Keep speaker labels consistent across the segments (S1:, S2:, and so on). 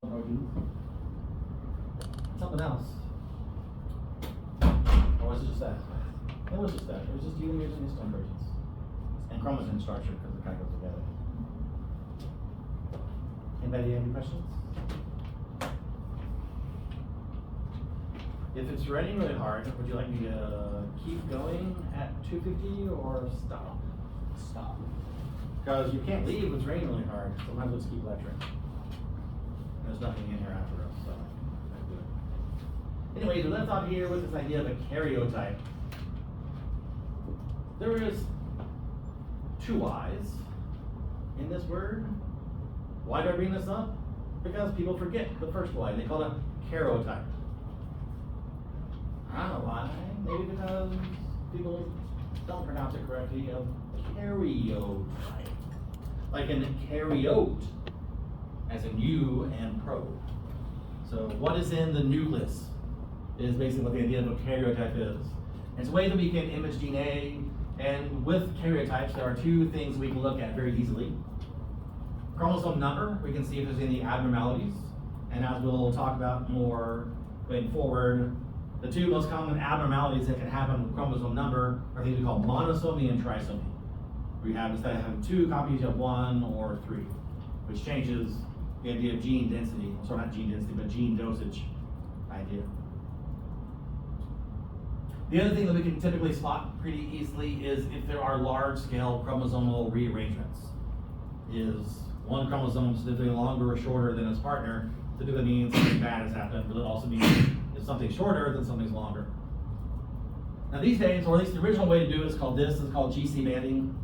S1: proteins. Something else. Or was it just that? It was just that. It was just telomeres and histone proteins. And chromosome structure, because it kind of goes together. Anybody have any questions? If it's raining really hard, would you like me to keep going at 2:50 or stop? Stop. Because you can't leave if it's raining really hard. Sometimes we'll just keep lecturing. There's nothing in here after us, so I do it. Anyways, we left off here with this idea of a karyotype. There is two Y's in this word. Why do I bring this up? Because people forget the first Y. They call it a karyotype. I don't know why. Maybe because people don't pronounce it correctly. A karyotype. Like in karyote, as in U and pro. So what is in the nucleus is basically what the idea of a karyotype is. It's a way that we can image DNA, and with karyotypes, there are two things we can look at very easily. Chromosome number, we can see if there's any abnormalities, and as we'll talk about more going forward, the two most common abnormalities that can happen with chromosome number are things we call monosomy and trisomy. We have, instead of having two copies, you have one or three, which changes the idea of gene density. Sorry, not gene density, but gene dosage idea. The other thing that we can typically spot pretty easily is if there are large-scale chromosomal rearrangements. Is one chromosome significantly longer or shorter than its partner, typically means something bad has happened, but it also means if something's shorter, then something's longer. Now these days, or at least the original way to do it is called GC banding.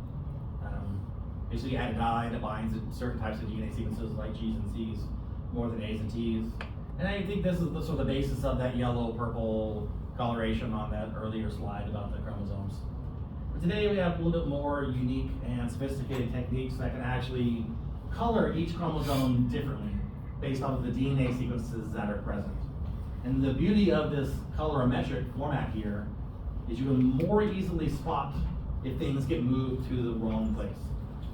S1: Basically you add a dye that binds certain types of DNA sequences like G's and C's more than A's and T's. And I think this is the sort of the basis of that yellow-purple coloration on that earlier slide about the chromosomes. But today we have a little bit more unique and sophisticated techniques that can actually color each chromosome differently based off of the DNA sequences that are present. And the beauty of this colorimetric format here is you can more easily spot if things get moved to the wrong place.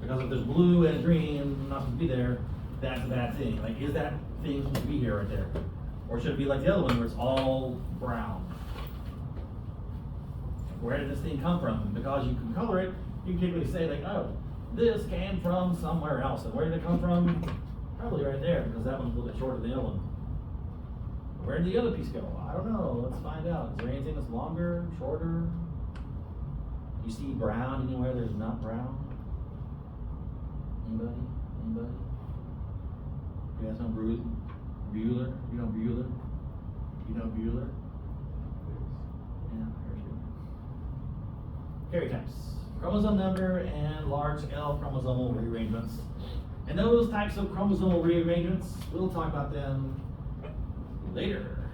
S1: Because if there's blue and green not supposed to be there, that's a bad thing. Like, is that thing supposed to be here right there? Or should it be like the other one where it's all brown? Where did this thing come from? Because you can color it, you can typically say like, oh, this came from somewhere else. And where did it come from? Probably right there, because that one's a little bit shorter than the other one. Where did the other piece go? I don't know. Let's find out. Is there anything that's longer, shorter? You see brown anywhere there's not brown? Anybody? Anybody? You guys know Bueller? You know Bueller? You know Bueller? Yeah, here's you. Karyotypes. Chromosome number and large L chromosomal rearrangements. And those types of chromosomal rearrangements, we'll talk about them later.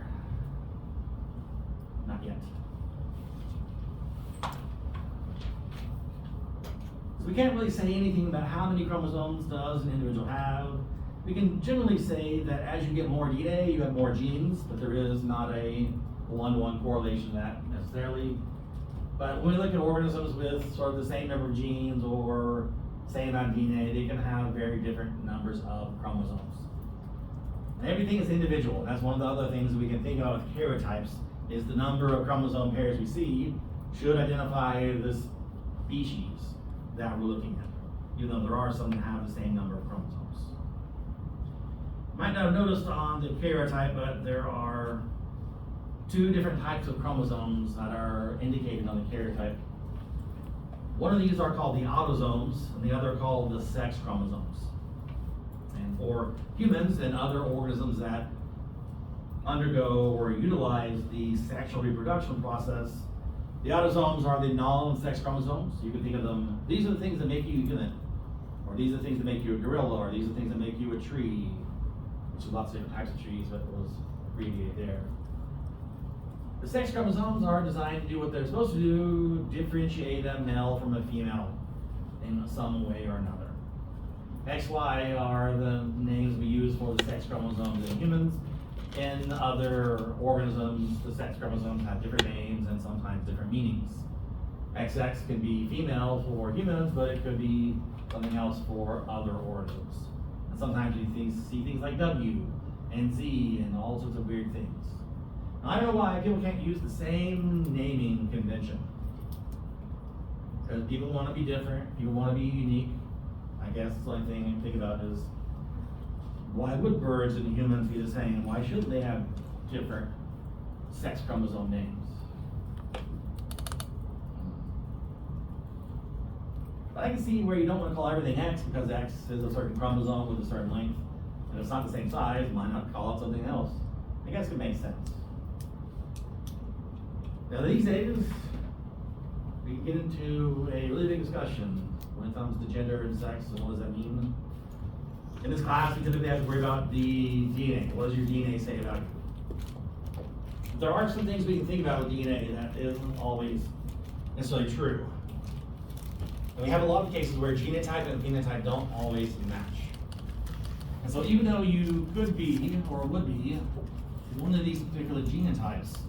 S1: Not yet. So we can't really say anything about how many chromosomes does an individual have. We can generally say that as you get more DNA, you have more genes, but there is not a one-to-one correlation to that necessarily. But when we look at organisms with sort of the same number of genes or same amount of DNA, they can have very different numbers of chromosomes. And everything is individual. That's one of the other things we can think about with karyotypes is the number of chromosome pairs we see should identify this species that we're looking at, even though there are some that have the same number of chromosomes. You might not have noticed on the karyotype, but there are two different types of chromosomes that are indicated on the karyotype. One of these are called the autosomes, and the other are called the sex chromosomes. And for humans and other organisms that undergo or utilize the sexual reproduction process, the autosomes are the non-sex chromosomes. You can think of them, these are the things that make you human, or these are the things that make you a gorilla, or these are the things that make you a tree, which is lots of different types of trees, but it was abbreviated there. The sex chromosomes are designed to do what they're supposed to do, differentiate a male from a female in some way or another. XY are the names we use for the sex chromosomes in humans. In other organisms, the sex chromosomes have different names and sometimes different meanings. XX can be female for humans, but it could be something else for other organisms. And sometimes you see things like W and Z and all sorts of weird things. Now, I don't know why people can't use the same naming convention. Because people want to be different, people want to be unique. I guess the only thing you think about is, why would birds and humans be the same? Why shouldn't they have different sex chromosome names? But I can see where you don't want to call everything X because X is a certain chromosome with a certain length. And if it's not the same size, why not call it something else? I guess it makes sense. Now these days, we get into a really big discussion when it comes to gender and sex and what does that mean. In this class, we typically have to worry about the DNA. What does your DNA say about you? But there are some things we can think about with DNA that isn't always necessarily true. And we have a lot of cases where genotype and phenotype don't always match. And so even though you could be, or would be, one of these particular genotypes,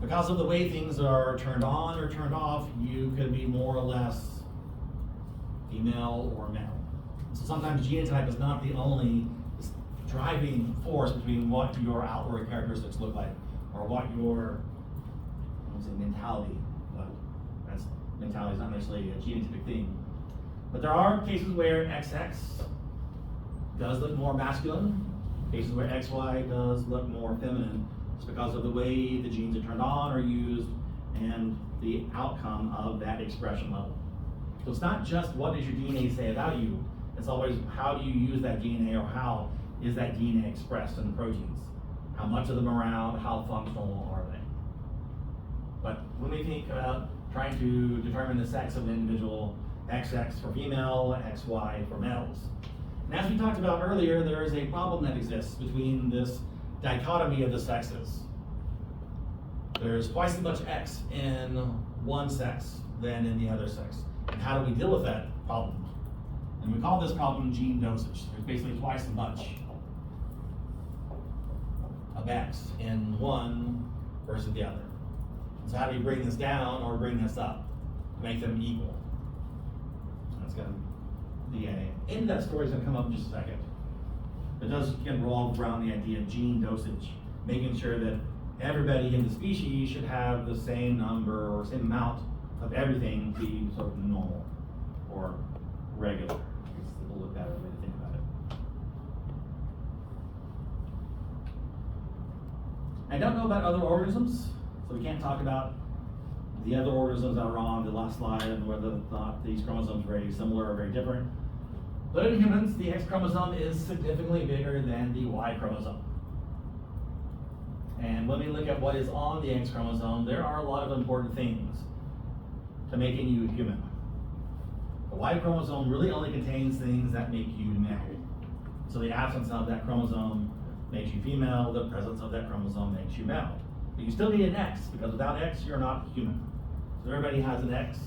S1: because of the way things are turned on or turned off, you could be more or less female or male. So sometimes genotype is not the only driving force between what your outward characteristics look like, or what your, I won't say mentality, but that's mentality is not necessarily a genotypic thing. But there are cases where XX does look more masculine, cases where XY does look more feminine. It's because of the way the genes are turned on or used and the outcome of that expression level. So it's not just what does your DNA say about you, it's always how do you use that DNA, or how is that DNA expressed in the proteins? How much of them are around, how functional are they? But when we think about trying to determine the sex of an individual, XX for female, XY for males. And as we talked about earlier, there is a problem that exists between this dichotomy of the sexes. There's twice as much X in one sex than in the other sex. And how do we deal with that problem? And we call this problem gene dosage. There's basically twice as much of X in one versus the other. So how do you bring this down or bring this up to make them equal? That's going to be end of that story is going to come up in just a second. It does revolve around the idea of gene dosage, making sure that everybody in the species should have the same number or same amount of everything be sort of normal or regular. It's a little bit better way to think about it. I don't know about other organisms, so we can't talk about the other organisms that are on the last slide and whether or not these chromosomes are very similar or very different. But in humans, the X chromosome is significantly bigger than the Y chromosome. And when we look at what is on the X chromosome, there are a lot of important things to making you human. The Y chromosome really only contains things that make you male. So the absence of that chromosome makes you female, the presence of that chromosome makes you male. But you still need an X, because without X, you're not human. So everybody has an X.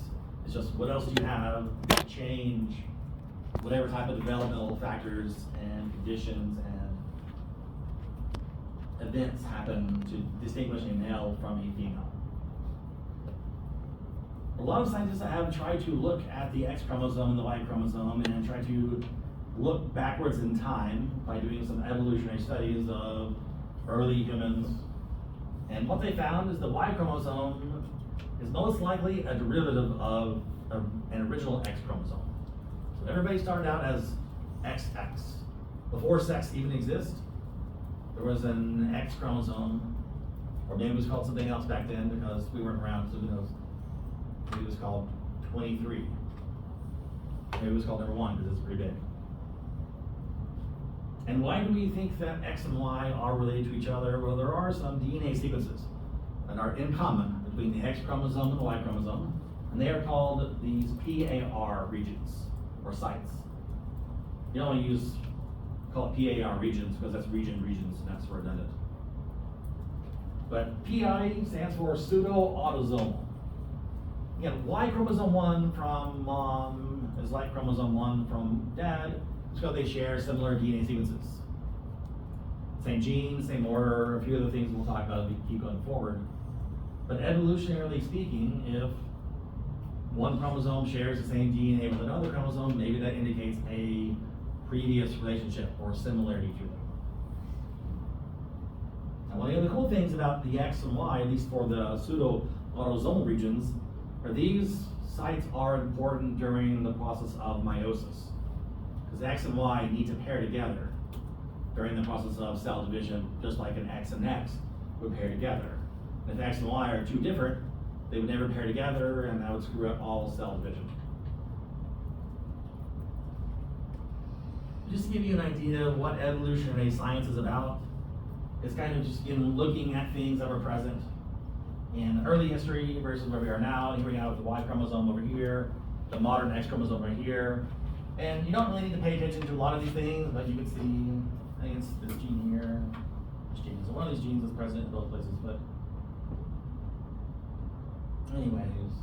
S1: It's just what else do you have to change whatever type of developmental factors and conditions and events happen to distinguish a male from a female. A lot of scientists have tried to look at the X chromosome and the Y chromosome and try to look backwards in time by doing some evolutionary studies of early humans. And what they found is the Y chromosome is most likely a derivative of an original X chromosome. So everybody started out as XX. Before sex even existed, there was an X chromosome, or maybe it was called something else back then because we weren't around, so who knows. Maybe it was called 23. Maybe it was called number 1 because it's pretty big. And why do we think that X and Y are related to each other? Well, there are some DNA sequences that are in common between the X chromosome and the Y chromosome, and they are called these PAR regions, or sites. You don't want to call it PAR regions because that's regions, and that's redundant. But PI stands for pseudo-autosomal. Again, Y chromosome 1 from mom is like chromosome 1 from dad. It's because they share similar DNA sequences. Same genes, same order, a few other things we'll talk about as we keep going forward. But evolutionarily speaking, if one chromosome shares the same DNA with another chromosome, maybe that indicates a previous relationship or similarity to them. cool things about the X and Y, at least for the pseudo-autosomal regions, are these sites are important during the process of meiosis. Because X and Y need to pair together during the process of cell division, just like an X and X would pair together. And if X and Y are too different, they would never pair together, and that would screw up all cell division. Just to give you an idea of what evolutionary science is about, it's kind of just looking at things that were present in early history versus where we are now. Here we have the Y chromosome over here, the modern X chromosome right here. And you don't really need to pay attention to a lot of these things, but you can see, I think it's this gene here, this gene. So one of these genes is present in both places, but anyways,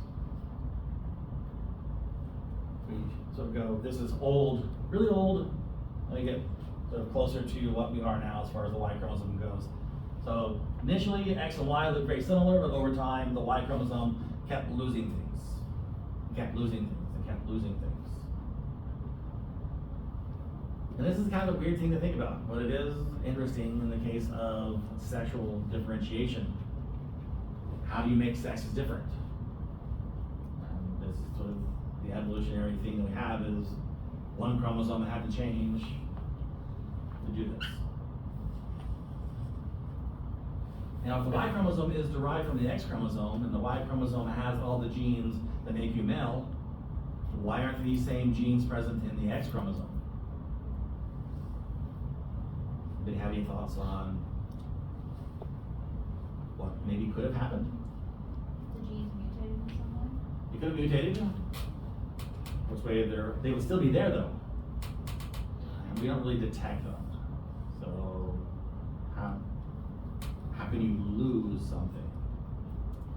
S1: we sort of go, this is old, really old. Let me get sort of closer to what we are now as far as the Y chromosome goes. So initially, X and Y looked very similar, but over time, the Y chromosome kept losing things. It kept losing things, and kept losing things. And this is kind of a weird thing to think about, but it is interesting in the case of sexual differentiation. How do you make sexes different? This is sort of the evolutionary thing that we have is one chromosome that had to change to do this. Now, if the Y chromosome is derived from the X chromosome, and the Y chromosome has all the genes that make you male, why aren't these same genes present in the X chromosome? Anybody have any thoughts on what maybe could have happened?
S2: The genes mutated in some way?
S1: They could have mutated. Which way they would still be there though. And we don't really detect them. So how can you lose something?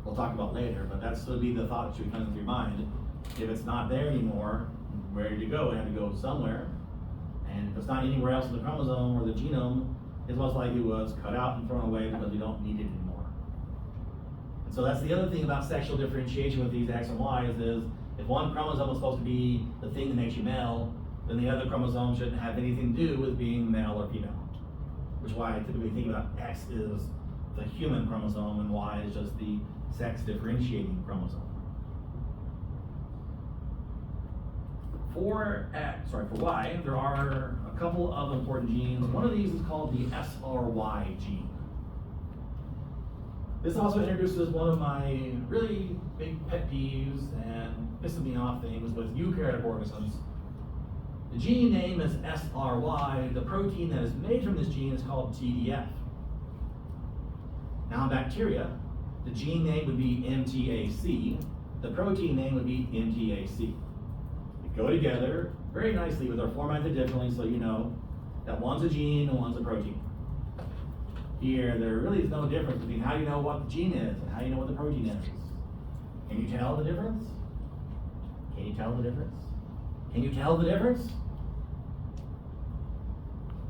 S1: We'll talk about later, but that's would be the thought that should be coming through your mind. If it's not there anymore, where did it go? It had to go somewhere. And if it's not anywhere else in the chromosome or the genome, it's most likely was cut out and thrown away because we don't need it anymore. And so that's the other thing about sexual differentiation with these X and Y's is if one chromosome is supposed to be the thing that makes you male, then the other chromosome shouldn't have anything to do with being male or female. Which is why I typically think about X is the human chromosome and Y is just the sex differentiating chromosome. For Y, there are a couple of important genes. One of these is called the SRY gene. This also introduces one of my really big pet peeves and pissing me off things with eukaryotic organisms. The gene name is SRY. The protein that is made from this gene is called TDF. Now in bacteria, the gene name would be MTAC. The protein name would be MTAC. They go together very nicely, but they're formatted differently, so you know that one's a gene and one's a protein. Here, there really is no difference between how you know what the gene is and how you know what the protein is. Can you tell the difference? Can you tell the difference? Can you tell the difference?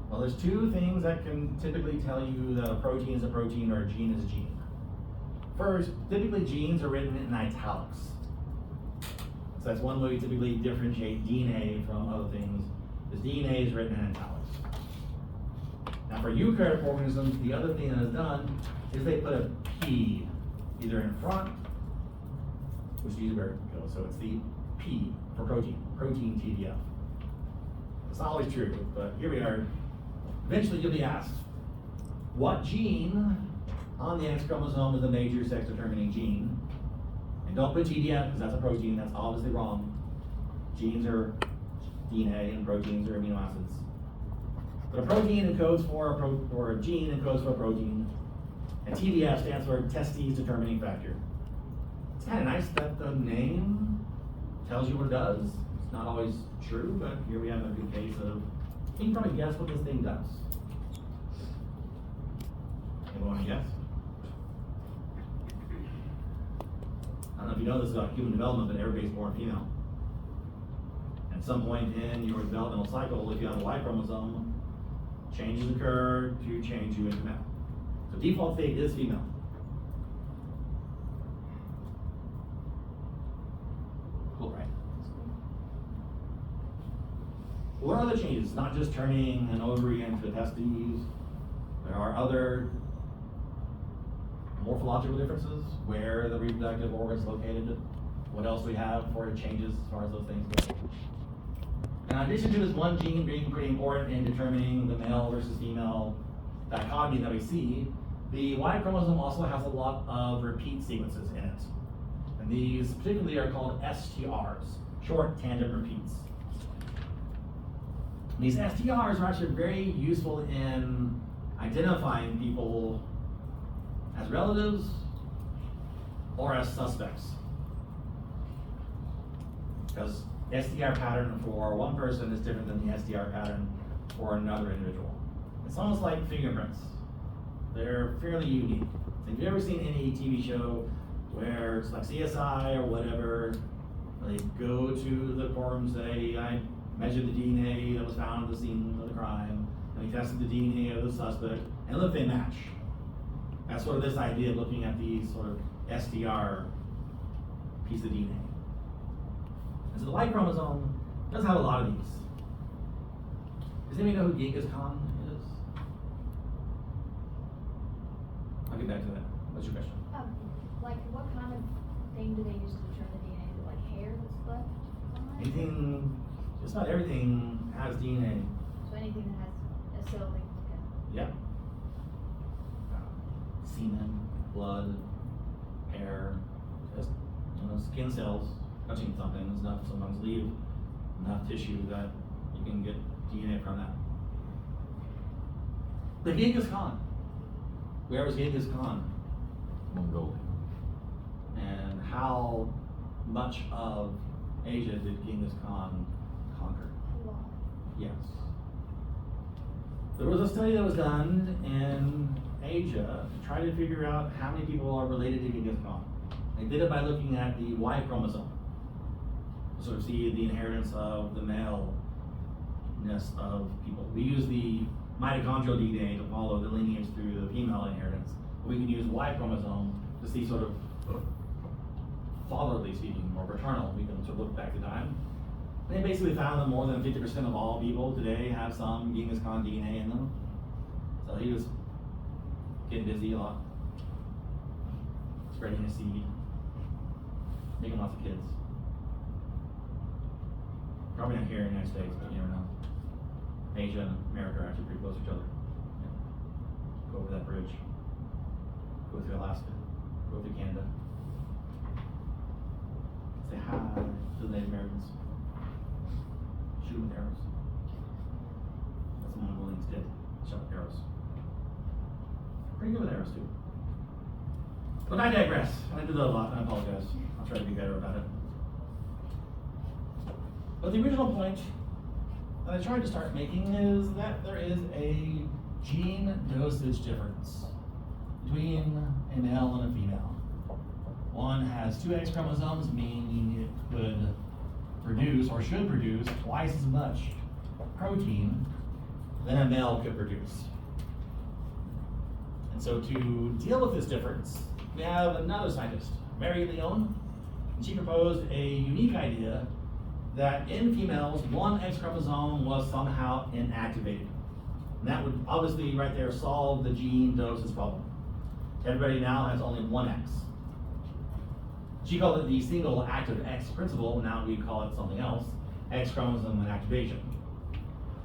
S1: Well, there's two things that can typically tell you that a protein is a protein or a gene is a gene. First, typically genes are written in italics. So that's one way we typically differentiate DNA from other things, is DNA is written in italics. Now for eukaryotic organisms, the other thing that is done is they put a P either in front, which is where it goes, so it's the P for protein TDF. It's not always true, but here we are. Eventually you'll be asked, what gene on the X chromosome is the major sex determining gene? And don't put TDF because that's a protein, that's obviously wrong. Genes are DNA and proteins are amino acids. But a protein encodes for or a gene encodes for a protein, and TDF stands for testes determining factor. It's kind of nice that the name tells you what it does. It's not always true, but here we have a good case of, you can probably guess what this thing does. Anyone want to guess? I don't know if you know this about human development, but everybody's born female. At some point in your developmental cycle, if you have a Y chromosome, changes occur to change you into male. So default state is female. Cool, right? What are other changes? Not just turning an ovary into a testes. There are other morphological differences, where the reproductive organ is located, what else we have for changes as far as those things go. Now, in addition to this one gene being pretty important in determining the male versus female dichotomy that we see, the Y chromosome also has a lot of repeat sequences in it. And these particularly are called STRs, short tangent repeats. These STRs are actually very useful in identifying people as relatives or as suspects. Because STR pattern for one person is different than the STR pattern for another individual. It's almost like fingerprints. They're fairly unique. Have you ever seen any TV show where it's like CSI or whatever, they go to the courtroom and say, I measured the DNA that was found at the scene of the crime, and we tested the DNA of the suspect, and look, they match. That's sort of this idea of looking at these sort of STR piece of DNA. And so the Y chromosome does have a lot of these. Does anybody know who Genghis Khan is? I'll get back to that. What's your question?
S2: Like what kind of thing do they use to determine the DNA? Is it like hair that's left behind?
S1: Anything, just about everything has DNA.
S2: So anything that has a cell they can look at.
S1: Yeah. Semen, blood, hair, just skin cells touching something is enough to sometimes leave enough tissue that you can get DNA from that. The Genghis Khan. Where was Genghis Khan? Mongolia. And how much of Asia did Genghis Khan conquer?
S2: A lot.
S1: Yes. There was a study that was done in Asia to try to figure out how many people are related to Genghis Khan. They did it by looking at the Y chromosome. To sort of see the inheritance of the maleness of people. We use the mitochondrial DNA to follow the lineage through the female inheritance. We can use Y chromosome to see sort of fatherly speaking, or paternal. We can sort of look back to time. They basically found that more than 50% of all people today have some Genghis Khan DNA in them. So he was getting busy a lot, spreading his seed, making lots of kids. Probably not here in the United States, but you never know. Asia and America are actually pretty close to each other. Yeah. Go over that bridge, go through Alaska, go through Canada. Say hi to the Native Americans. Shoot them with arrows. That's what Mongolians did. Shot with arrows. Pretty good with arrows too. But I digress. I do that a lot, and I apologize. I'll try to be better about it. But the original point that I tried to start making is that there is a gene dosage difference between a male and a female. One has two X chromosomes, meaning it could produce or should produce twice as much protein than a male could produce. And so to deal with this difference, we have another scientist, Mary Leone, and she proposed a unique idea that in females, one X chromosome was somehow inactivated. And that would obviously right there solve the gene dosage problem. Everybody now has only one X. She called it the single active X principle. Now we call it something else, X chromosome inactivation.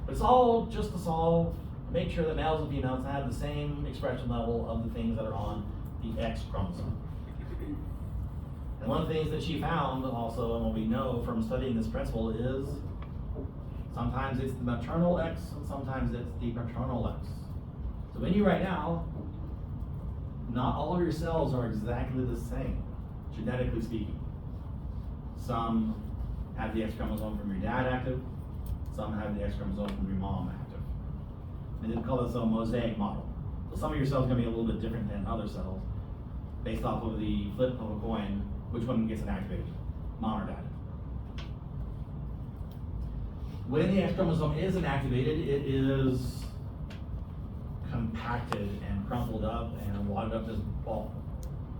S1: But it's all just to make sure that males and females have the same expression level of the things that are on the X chromosome. And one of the things that she found also, and what we know from studying this principle, is sometimes it's the maternal X and sometimes it's the paternal X. So in you right now, not all of your cells are exactly the same, genetically speaking. Some have the X chromosome from your dad active, some have the X chromosome from your mom active. And they call this a mosaic model. So some of your cells are going to be a little bit different than other cells based off of the flip of a coin, which one gets inactivated, mom or dad. When the X chromosome is inactivated, it is compacted and crumpled up and wadded up this ball.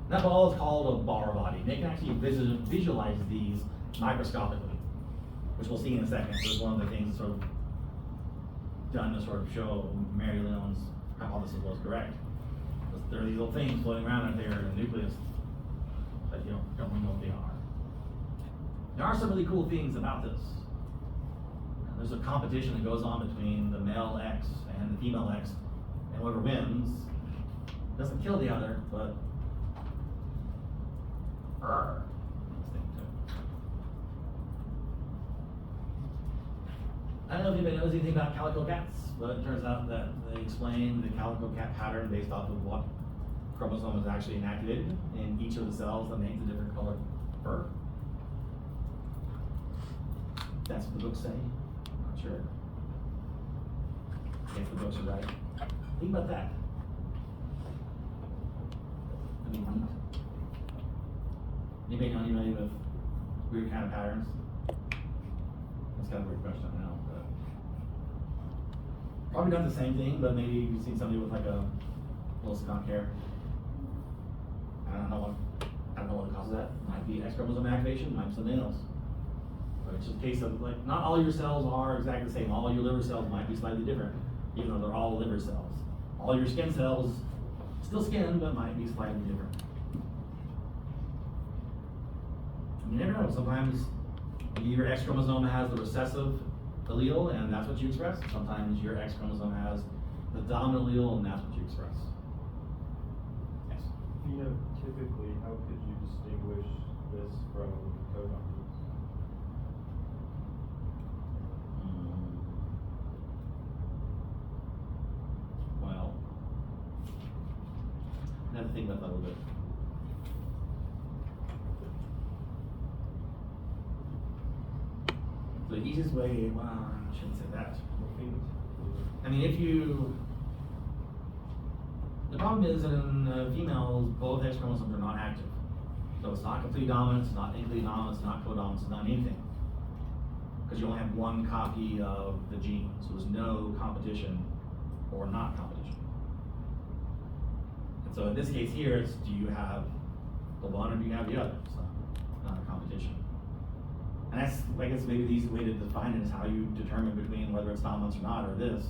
S1: That ball is called a bar body. And they can actually visualize these microscopically, which we'll see in a second. This is one of the things sort of done to sort of show Mary Leone's hypothesis was correct. there are these little things floating around out there in the nucleus that you don't really know what they are. There are some really cool things about this. There's a competition that goes on between the male X and the female X, and whoever wins doesn't kill the other, but I don't know if anybody knows anything about calico cats, but it turns out that they explain the calico cat pattern based off of what chromosome is actually inactivated in each of the cells that makes a different colored fur. That's what the books say. Not sure. If the books are right. Think about that. I mean, anybody know anybody with weird kind of patterns? That's kind of a weird question, I know. But probably not the same thing, but maybe you've seen somebody with like a little skunk hair. I don't know what causes that. Might be X chromosome activation, might be something else. But it's just a case of like, not all your cells are exactly the same. All your liver cells might be slightly different, even though they're all liver cells. All your skin cells, still skin, but might be slightly different. You never know. Sometimes your X chromosome has the recessive allele, and that's what you express. Sometimes your X chromosome has the dominant allele, and that's what you express. Yes?
S3: Phenotypically, how could you distinguish this from codominance?
S1: Well, I have to think about that a little bit. The easiest way, well, I shouldn't say that. I mean, the problem is in females, both X chromosomes are not active. So it's not complete dominance, it's not incomplete dominance, it's not codominance, it's not anything. Because you only have one copy of the gene, so there's no competition or not competition. And so in this case here, it's do you have the one or do you have the other? It's not a competition. And that's, I guess, maybe the easy way to define it is how you determine between whether it's dominance or not, or this,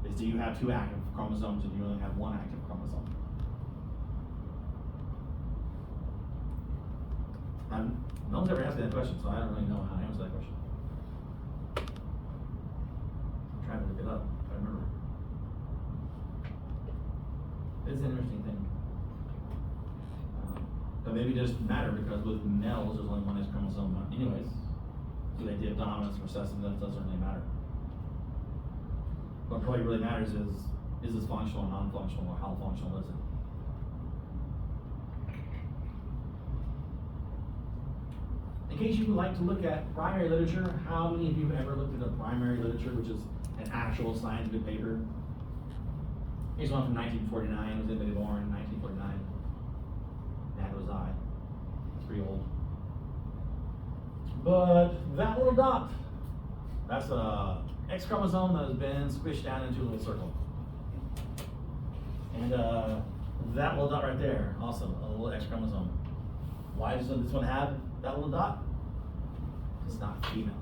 S1: is do you have two active chromosomes or do you only have one active chromosome? No one's ever asked me that question, so I don't really know how to answer that question. I'm trying to look it up, if I remember. It's an interesting thing. But maybe it doesn't matter because with males, there's only one X chromosome anyways. So the idea of dominance or recessiveness doesn't really matter. What probably really matters is this functional or non-functional, or how functional is it? In case you would like to look at primary literature, how many of you have ever looked at a primary literature, which is an actual scientific paper? Here's one from 1949. Was anybody born in 1949? That was I. It's pretty old. But that little dot, that's a X chromosome that has been squished down into a little circle. And that little dot right there, also a little X chromosome. Why does this one have that little dot? It's not female.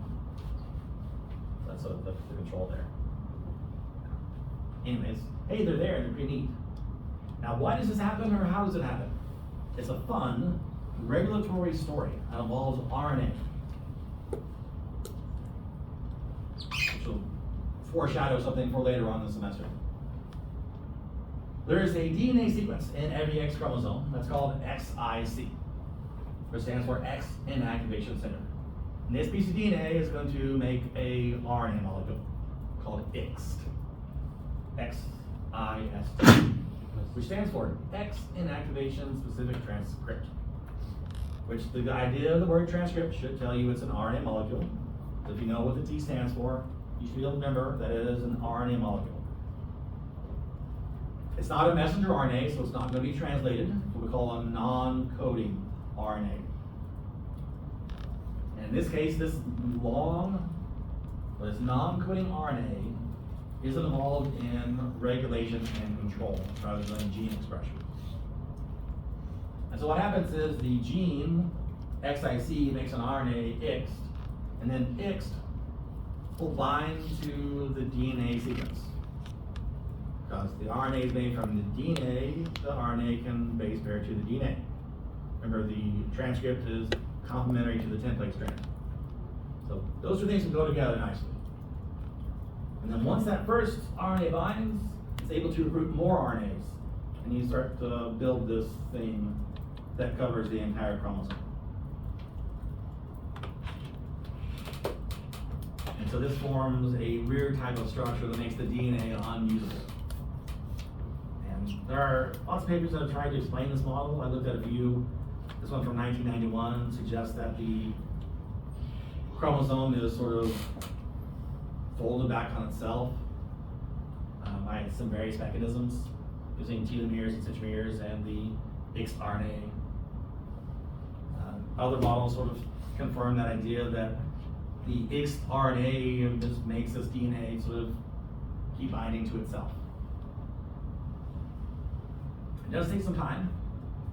S1: That's the control there. Anyways, hey, they're there, they're pretty neat. Now, why does this happen, or how does it happen? It's a fun regulatory story that involves RNA, which will foreshadow something for later on in the semester. There is a DNA sequence in every X chromosome that's called XIC, which stands for X Inactivation Center. And this piece of DNA is going to make a RNA molecule called X, X-I-S-T, which stands for X Inactivation Specific Transcript, which the idea of the word transcript should tell you it's an RNA molecule. So if you know what the T stands for, you should be able to remember that it is an RNA molecule. It's not a messenger RNA, so it's not going to be translated. It's what we call a non-coding RNA. And in this case, this non-coding RNA is involved in regulation and control rather than gene expression. And so what happens is the gene XIC makes an RNA X, and then X will bind to the DNA sequence. Because the RNA is made from the DNA, the RNA can base pair to the DNA. Remember, the transcript is complementary to the template strand. So those two things can go together nicely. And then once that first RNA binds, it's able to recruit more RNAs. And you start to build this thing that covers the entire chromosome. And so this forms a weird type of structure that makes the DNA unusable. And there are lots of papers that have tried to explain this model. I looked at a few. This one from 1991 suggests that the chromosome is sort of folded back on itself by some various mechanisms using telomeres and centromeres and the X RNA. Other models sort of confirm that idea that the X RNA just makes this DNA sort of keep binding to itself. It does take some time,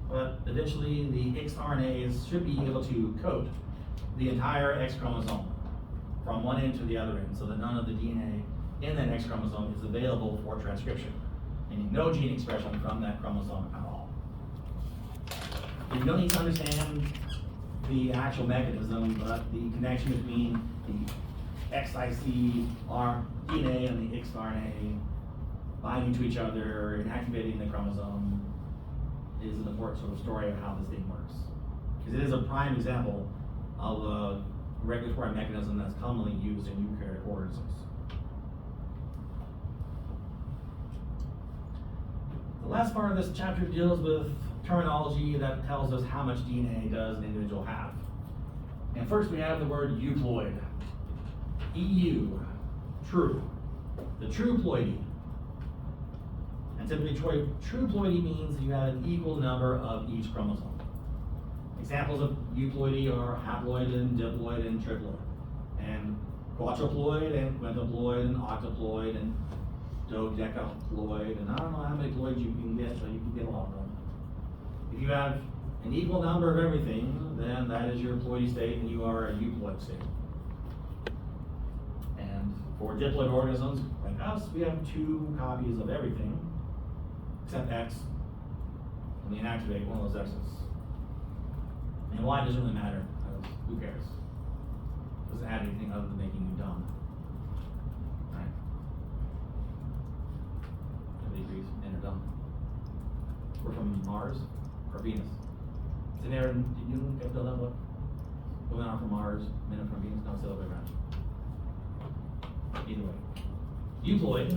S1: but eventually the X RNAs should be able to coat the entire X chromosome from one end to the other end so that none of the DNA in that X chromosome is available for transcription, meaning no gene expression from that chromosome at all. You don't need to understand the actual mechanism, but the connection between the XIC DNA and the X RNA binding to each other and activating the chromosome is an important sort of story of how this thing works. Because it is a prime example of a regulatory mechanism that's commonly used in eukaryotic organisms. The last part of this chapter deals with terminology that tells us how much DNA does an individual have. And first we have the word euploid. EU, true. The true ploidy. And typically true ploidy means you have an equal number of each chromosome. Examples of euploidy are haploid and diploid and triploid. And quadruploid and quintuploid and octuploid and dodecaploid. And I don't know how many ploids you can get, but you can get a lot of them. If you have an equal number of everything, then that is your ploidy state and you are a euploid state. And for diploid organisms like us, we have 2 copies of everything except X. And we inactivate one of those X's. And Y doesn't really matter, because who cares? It doesn't add anything other than making you dumb. Right? Everybody agrees, men are dumb. We're from Mars or Venus. Did you ever know that book? Women are from Mars, men are from Venus. No, it's the other way around. Either way. Euploid,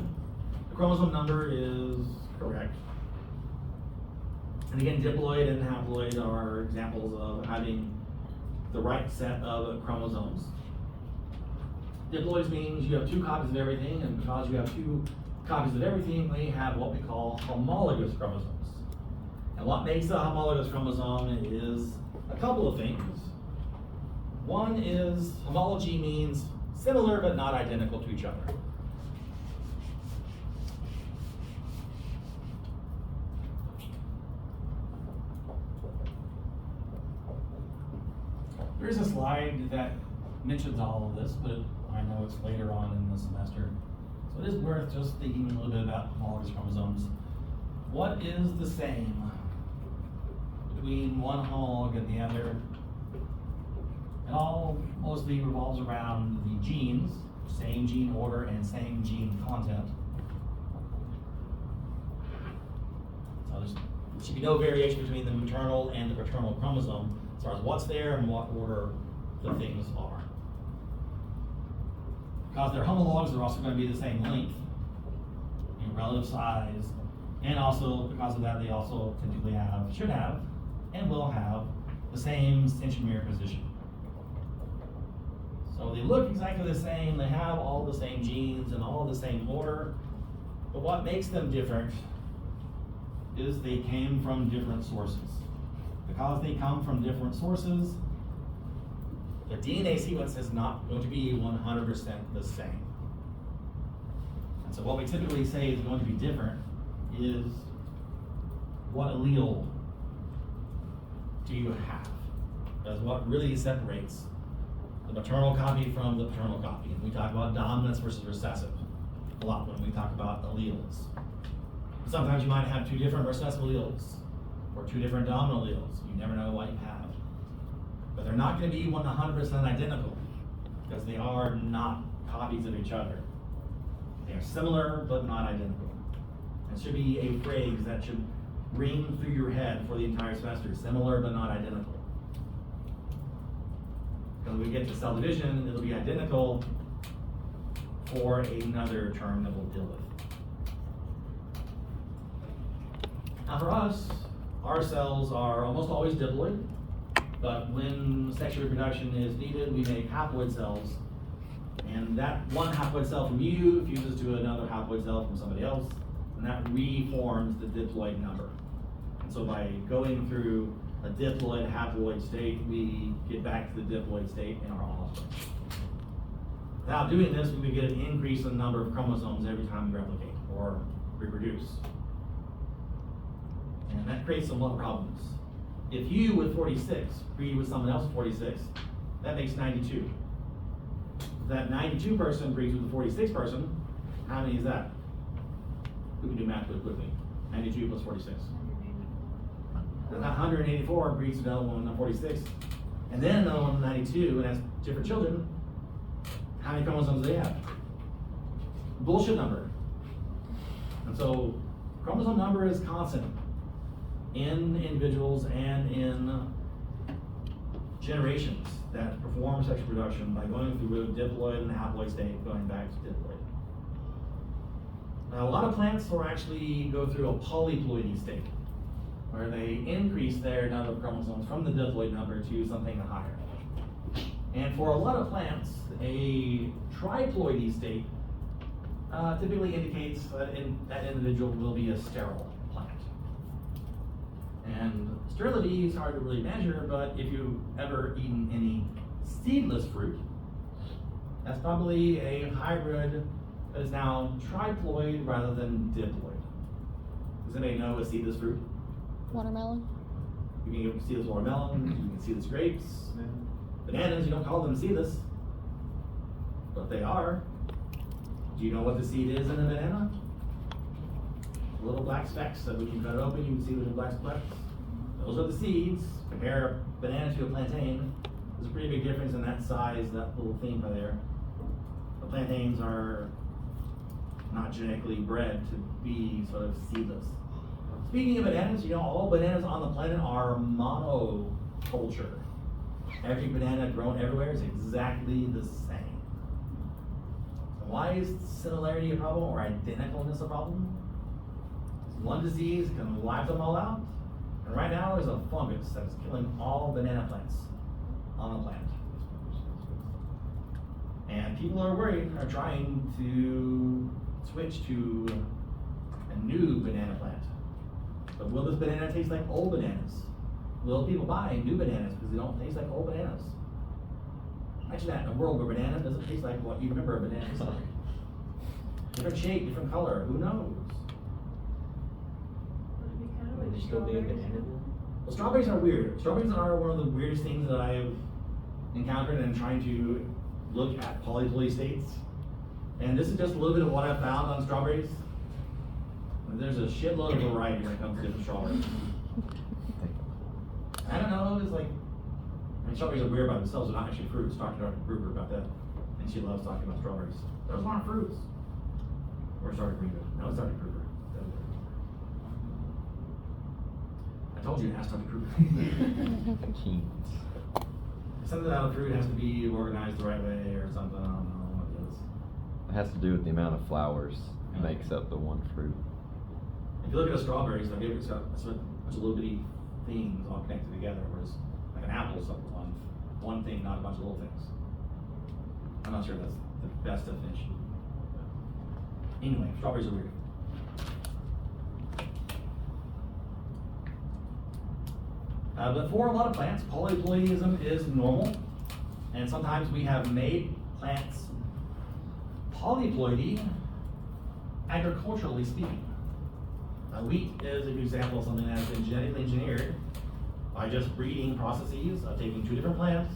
S1: the chromosome number is correct. And again, diploid and haploid are examples of having the right set of chromosomes. Diploids means you have 2 copies of everything, and because you have 2 copies of everything, they have what we call homologous chromosomes. And what makes a homologous chromosome is a couple of things. One is homology means similar but not identical to each other. There's a slide that mentions all of this, but I know it's later on in the semester. So it is worth just thinking a little bit about homologous chromosomes. What is the same between one homolog and the other? It all mostly revolves around the genes, same gene order and same gene content. So there should be no variation between the maternal and the paternal chromosome as far as what's there and what order the things are. Because they're homologs, they're also going to be the same length in relative size, and also because of that, they also typically should have, and will have the same centromere position. So they look exactly the same, they have all the same genes and all the same order, but what makes them different is they came from different sources. Because they come from different sources, the DNA sequence is not going to be 100% the same. And so what we typically say is going to be different is what allele do you have? That's what really separates the maternal copy from the paternal copy. And we talk about dominance versus recessive a lot when we talk about alleles. Sometimes you might have two different recessive alleles or two different dominant alleles. You never know what you have. But they're not going to be 100% identical because they are not copies of each other. They are similar but not identical. It should be a phrase that should ring through your head for the entire semester. Similar but not identical. Because when we get to cell division, it'll be identical for another term that we'll deal with. Now for us, our cells are almost always diploid, but when sexual reproduction is needed, we make haploid cells. And that one haploid cell from you fuses to another haploid cell from somebody else, and that reforms the diploid number. And so by going through a diploid haploid state, we get back to the diploid state in our offspring. Without doing this, we would get an increase in the number of chromosomes every time we replicate or reproduce. And that creates some little problems. If you with 46 breed with someone else with 46, that makes 92. If that 92 person breeds with the 46 person, how many is that? We can do math really quickly. 92 plus 46. And that 184 breeds with another one on 46, and then another one on 92, and has different children. How many chromosomes do they have? Bullshit number. And so chromosome number is constant in individuals and in generations that perform sexual reproduction by going through a diploid and haploid state, going back to diploid. Now, a lot of plants will actually go through a polyploidy state, where they increase their number of chromosomes from the diploid number to something higher. And for a lot of plants, a triploidy state typically indicates that that individual will be a sterile plant. And sterility is hard to really measure, but if you've ever eaten any seedless fruit, that's probably a hybrid that is now triploid rather than diploid. Does anybody know a seedless fruit?
S4: Watermelon.
S1: You can get seedless watermelon, you can seedless grapes, bananas, you don't call them seedless, but they are. Do you know what the seed is in a banana? Little black specks that when you cut it open, you can see little black specks. Those are the seeds. Compare a banana to a plantain. There's a pretty big difference in that size, that little thing right there. The plantains are not genetically bred to be sort of seedless. Speaking of bananas, you know all bananas on the planet are monoculture. Every banana grown everywhere is exactly the same. So why is similarity a problem or identicalness a problem? One disease can wipe them all out, and right now there's a fungus that's killing all banana plants on the planet. And people are worried, are trying to switch to a new banana plant. But will this banana taste like old bananas? Will people buy new bananas because they don't taste like old bananas? Imagine that in a world where banana doesn't taste like what you remember a banana tastes like. Different shape, different color, who knows?
S3: Would you still be a banana?
S1: Well, strawberries are weird. Strawberries are one of the weirdest things that I've encountered in trying to look at polyploid states. And this is just a little bit of what I've found on strawberries. There's a shitload of variety when it comes to different strawberries. I don't know, it's like, I mean, strawberries are weird by themselves, they're not actually fruits. Talked to Dr. Kruger about that, and she loves talking about strawberries. Those aren't fruits. Or Dr. Kruger. No, it's Dr. Kruger. I told you to ask Dr. Kruger. Something out of fruit has to be organized the right way or something, I don't know what it is.
S5: It has to do with the amount of flowers makes up the one fruit.
S1: If you look at a strawberry, it's got a bunch of little bitty things all connected together, whereas like an apple is something on one thing, not a bunch of little things. I'm not sure that's the best definition. Anyway, strawberries are weird. But for a lot of plants, polyploidism is normal, and sometimes we have made plants polyploidy, agriculturally speaking. Wheat is a good example of something that has been genetically engineered by just breeding processes of taking two different plants,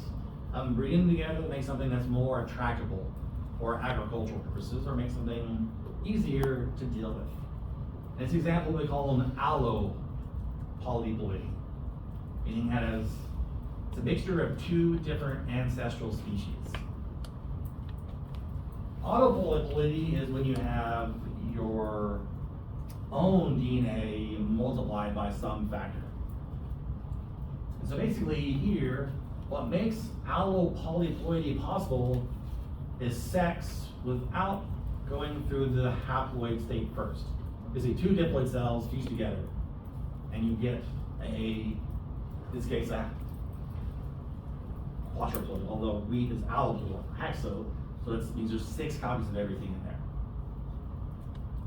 S1: breeding them together to make something that's more attractable for agricultural purposes or make something easier to deal with. In this example, we call them allopolyploidy, meaning it's a mixture of two different ancestral species. Autopolyploidy is when you have your own DNA multiplied by some factor. And so basically here, what makes allopolyploidy possible is sex without going through the haploid state first. You see two diploid cells fused together, and you get in this case, a quadruploid, although wheat is alloploid, hexo, so these are 6 copies of everything in there.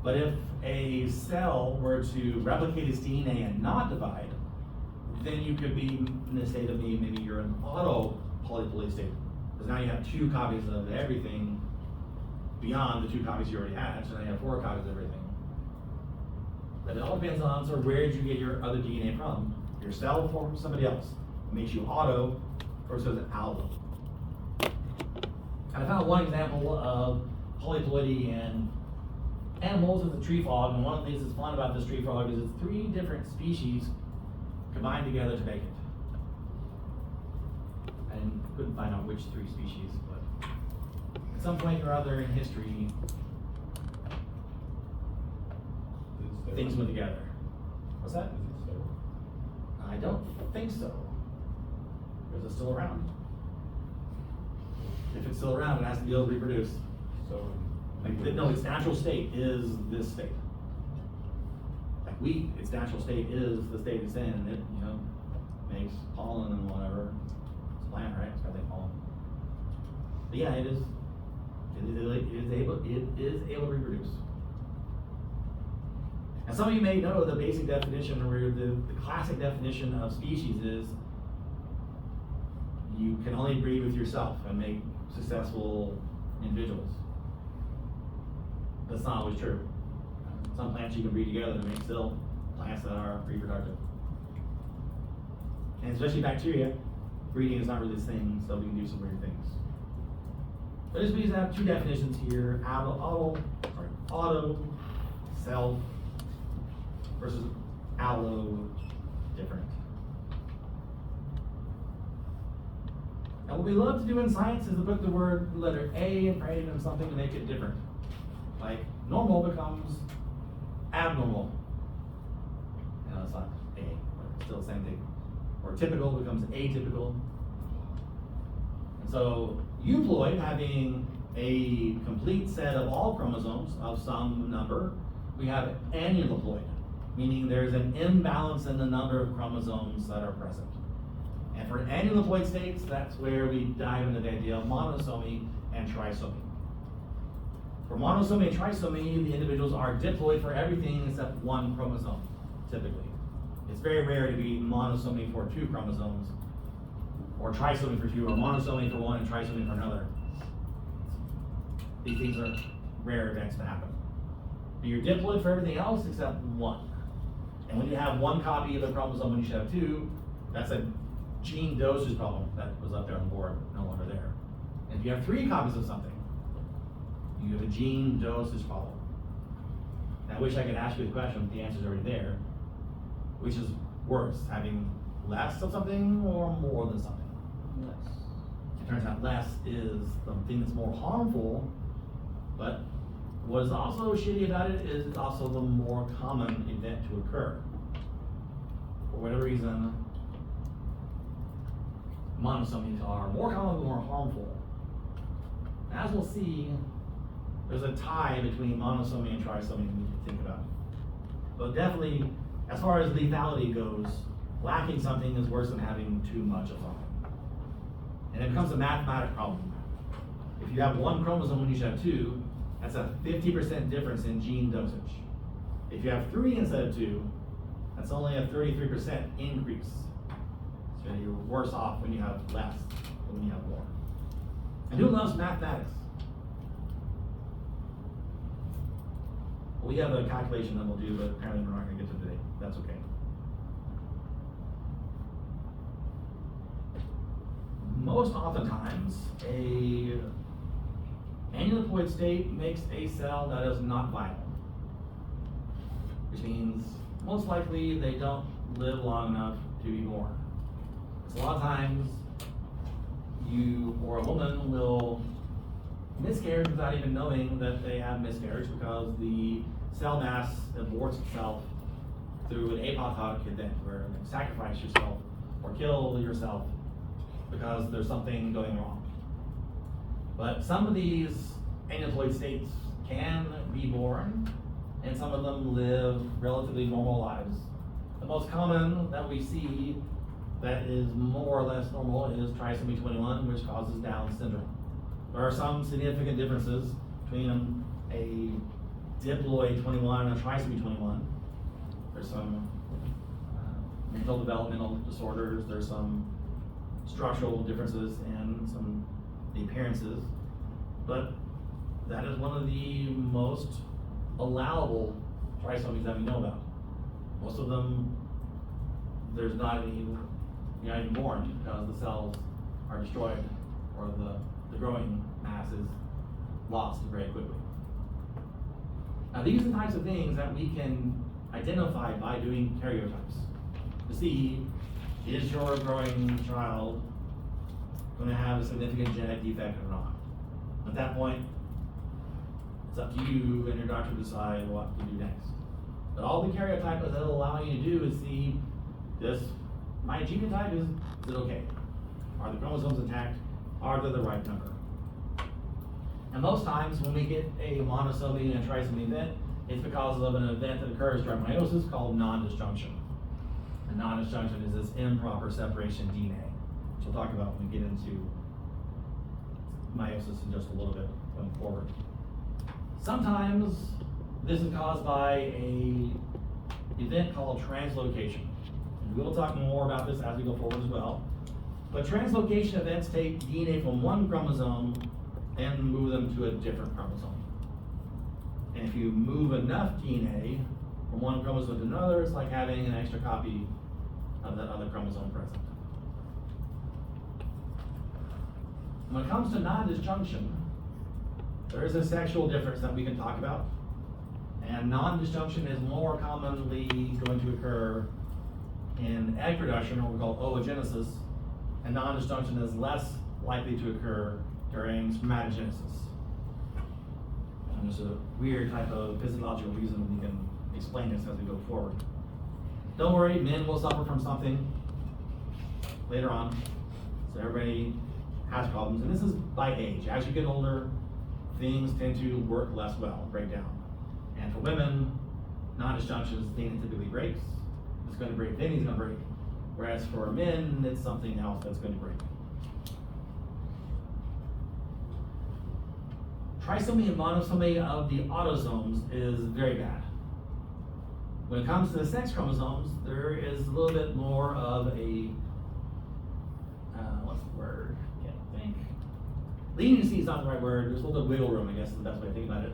S1: But if a cell were to replicate its DNA and not divide, then you could be in the state of maybe you're an autopolyploid state, because now you have 2 copies of everything beyond the 2 copies you already had, so now you have 4 copies of everything. But it all depends on sort of where did you get your other DNA from? Your cell or from somebody else? It makes you auto versus allo. And I found one example of polyploidy in animals with a tree frog, and one of the things that's fun about this tree frog is it's 3 different species combined together to make it. And couldn't find out which 3 species, but at some point or other in history, things went together. What's that?
S3: Is it sterile?
S1: I don't think so. Is it still around? If it's still around, it has to be able to reproduce.
S3: So.
S1: No, its natural state is this state. Like wheat, its natural state is the state it's in, and it, makes pollen and whatever. It's a plant, right? It's got that pollen. But yeah, it is able to reproduce. And some of you may know the basic definition, or the classic definition of species is you can only breed with yourself and make successful individuals. That's not always true. Some plants you can breed together to make still plants that are reproductive. And especially bacteria, breeding is not really this thing, so we can do some weird things. But as we have 2 definitions here, auto, self, versus allo, different. And what we love to do in science is to put the letter A in front of something to make it different. Like normal becomes abnormal. It's not A, but it's still the same thing. Or typical becomes atypical. And so euploid, having a complete set of all chromosomes of some number, we have aneuploid, meaning there's an imbalance in the number of chromosomes that are present. And for aneuploid states, that's where we dive into the idea of monosomy and trisomy. For monosomy and trisomy, the individuals are diploid for everything except 1 chromosome, typically. It's very rare to be monosomy for 2 chromosomes, or trisomy for 2, or monosomy for 1 and trisomy for another. These things are rare events to happen. But you're diploid for everything else except 1. And when you have 1 copy of a chromosome when you should have 2, that's a gene dosage problem that was up there on the board, no longer there. And if you have 3 copies of something, you have a gene dosage problem. And I wish I could ask you the question, but the answer's already there. Which is worse, having less of something or more than something?
S4: Less.
S1: It turns out less is the thing that's more harmful, but what is also shitty about it is it's also the more common event to occur. For whatever reason, monosomies are more common but more harmful. As we'll see, there's a tie between monosomy and trisomy we need to think about. But definitely, as far as lethality goes, lacking something is worse than having too much of something. And it becomes a mathematic problem. If you have 1 chromosome when you should have 2, that's a 50% difference in gene dosage. If you have 3 instead of 2, that's only a 33% increase. So you're worse off when you have less than when you have more. And who loves mathematics? Well, we have a calculation that we'll do, but apparently we're not going to get to today. That's okay. Most oftentimes, a aneuploid state makes a cell that is not viable. which means most likely they don't live long enough to be born. So a lot of times, you or a woman will miscarriage without even knowing that they have miscarriage because the cell mass aborts itself through an apoptotic event where you sacrifice yourself or kill yourself because there's something going wrong. But some of these aneuploid states can be born, and some of them live relatively normal lives. The most common that we see that is more or less normal is trisomy 21, which causes Down syndrome. There are some significant differences between a diploid 21 and a trisomy 21. There's some mental developmental disorders, there's some structural differences and some the appearances, but that is one of the most allowable trisomies that we know about. Most of them, you're not even born because the cells are destroyed or the growing mass is lost very quickly. Now these are the types of things that we can identify by doing karyotypes to see, is your growing child going to have a significant genetic defect or not? At that point, it's up to you and your doctor to decide what to do next. But all the karyotype that it'll allow you to do is see, my genotype, is it okay? Are the chromosomes intact? Are they the right number? And most times when we get a monosomy and a trisomy event, it's because of an event that occurs during meiosis called non-disjunction. And non-disjunction is this improper separation DNA, which we'll talk about when we get into meiosis in just a little bit going forward. Sometimes this is caused by an event called translocation. And we'll talk more about this as we go forward as well. But translocation events take DNA from one chromosome and move them to a different chromosome. And if you move enough DNA from one chromosome to another, it's like having an extra copy of that other chromosome present. When it comes to non-disjunction, there is a sexual difference that we can talk about. And non-disjunction is more commonly going to occur in egg production, or what we call oogenesis, and non-disjunction is less likely to occur during spermatogenesis. And there's a weird type of physiological reason we can explain this as we go forward. Don't worry, men will suffer from something later on. So everybody has problems, and this is by age. As you get older, things tend to work less well, break down. And for women, non-disjunction is the thing that typically breaks. It's going to break, then he's going to break. Whereas for men, it's something else that's going to break. Trisomy and monosomy of the autosomes is very bad. When it comes to the sex chromosomes, there is a little bit more of a, what's the word? Can't think. Leniency is not the right word. There's a little bit of wiggle room, I guess is the best way to think about it.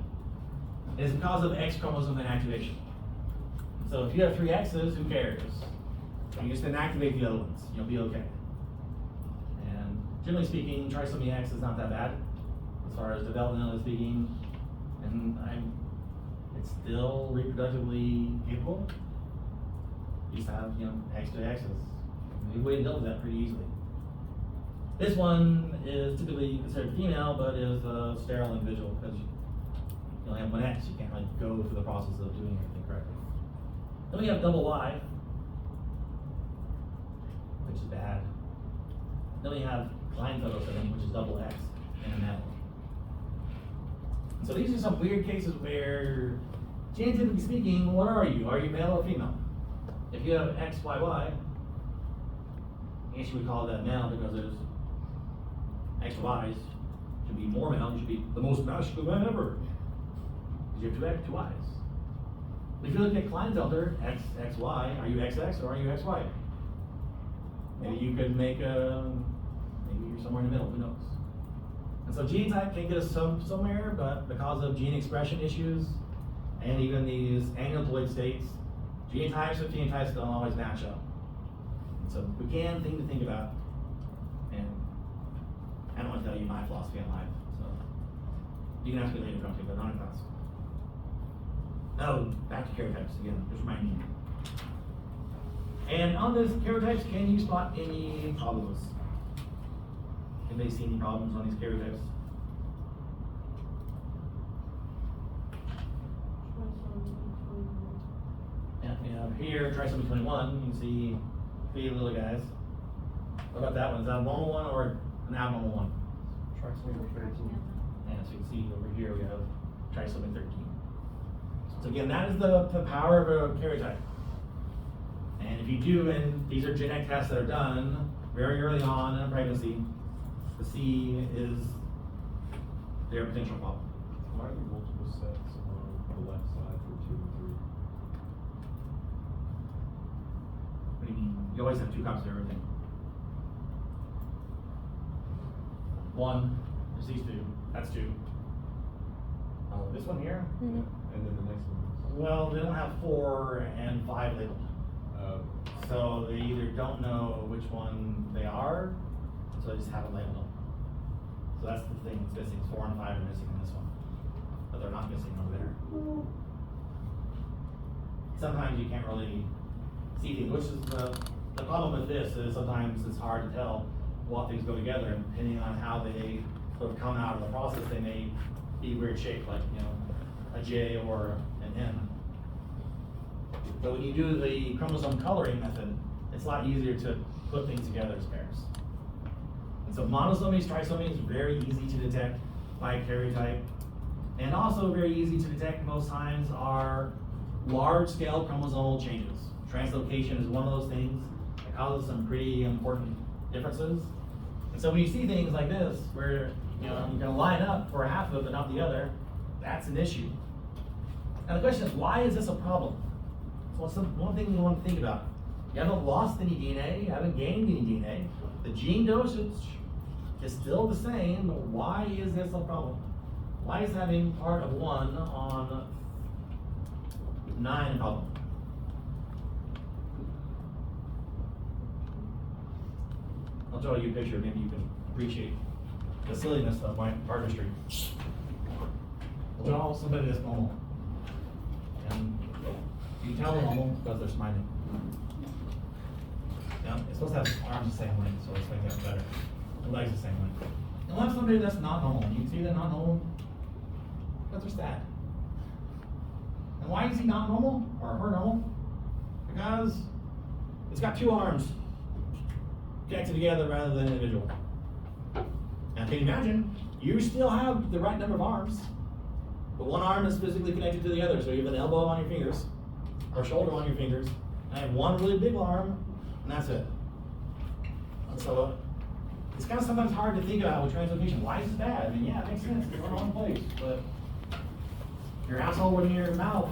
S1: It's because of X chromosome inactivation. So if you have 3 X's, who cares? You just inactivate the other ones, you'll be okay. And generally speaking, trisomy X is not that bad as far as developmentally speaking, and it's still reproductively capable. You just have, X to X's. You can deal with that pretty easily. This one is typically considered female, but is a sterile individual because you only have 1 X. You can't really go through the process of doing everything correctly. Then we have double Y, which is bad. Then we have Klinefelter syndrome, which is double X in a male. So these are some weird cases where, genotypically speaking, what are you? Are you male or female? If you have XYY, I guess you would call that male because there's extra Y's. Should be more male, you should be the most masculine man ever. Because you have 2 Y's. If you look at Klinefelter, XXY, are you XX or are you XY? Maybe you could make maybe you're somewhere in the middle, who knows? And so genotype can get us somewhere, but because of gene expression issues and even these aneuploid states, genotypes and phenotypes don't always match up. And so we can think about, and I don't want to tell you my philosophy on life, so you can ask me later if you want to, but not in class. Oh, back to karyotypes again, just remind me. And on this karyotypes, can you spot any problems? Can they see any problems on these karyotypes? Yeah, we have here, trisomy 21, you can see three little guys. What about that one? Is that a normal one or an abnormal one?
S3: Trisomy 13.
S1: And so you can see over here we have trisomy 13. So again, that is the power of a karyotype. And if you do, and these are genetic tests that are done very early on in a pregnancy, to see is there a potential problem.
S3: Why are there multiple sets on the left side for 2 and 3?
S1: What do you mean? You always have two copies of everything. One, there's these two, that's two. This one here?
S2: Mhm.
S3: And then the next one is?
S1: Well, they don't have 4 and 5 labeled. So they either don't know which one they are, so they just haven't labeled them. So that's the thing that's missing, 4 and 5 are missing in this one. But they're not missing over there. Sometimes you can't really see things, which is the problem with this is sometimes it's hard to tell what things go together, and depending on how they sort of come out of the process, they may be weird shaped, like, you know, a J or an M. But when you do the chromosome coloring method, it's a lot easier to put things together as pairs. And so monosomies, trisomies, very easy to detect by karyotype. And also very easy to detect most times are large-scale chromosomal changes. Translocation is one of those things that causes some pretty important differences. And so when you see things like this, where you can line up for half of it but not the other, that's an issue. Now the question is, why is this a problem? So it's one thing you want to think about. You haven't lost any DNA, you haven't gained any DNA. The gene dosage is still the same, but why is this a problem? Why is having part of 1 on 9 a problem? I'll draw you a picture, maybe you can appreciate the silliness of my artistry. I'll draw somebody that's normal. And you tell them normal because they're smiling. Now, it's supposed to have arms the same length, so let's make that better. The legs the same length. And we'll have somebody that's not normal. You can see they're not normal because they're sad. And why is he not normal or her normal? Because it's got 2 arms connected together rather than individual. Now, can you imagine? You still have the right number of arms, but one arm is physically connected to the other. So you have an elbow on your fingers, or shoulder on your fingers, and I have one really big arm, and that's it. And so it's kind of sometimes hard to think about with translocation. Why is it bad? I mean, yeah, it makes sense. You're in the wrong place, but your asshole in your mouth.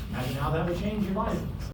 S1: Imagine how that would change your life.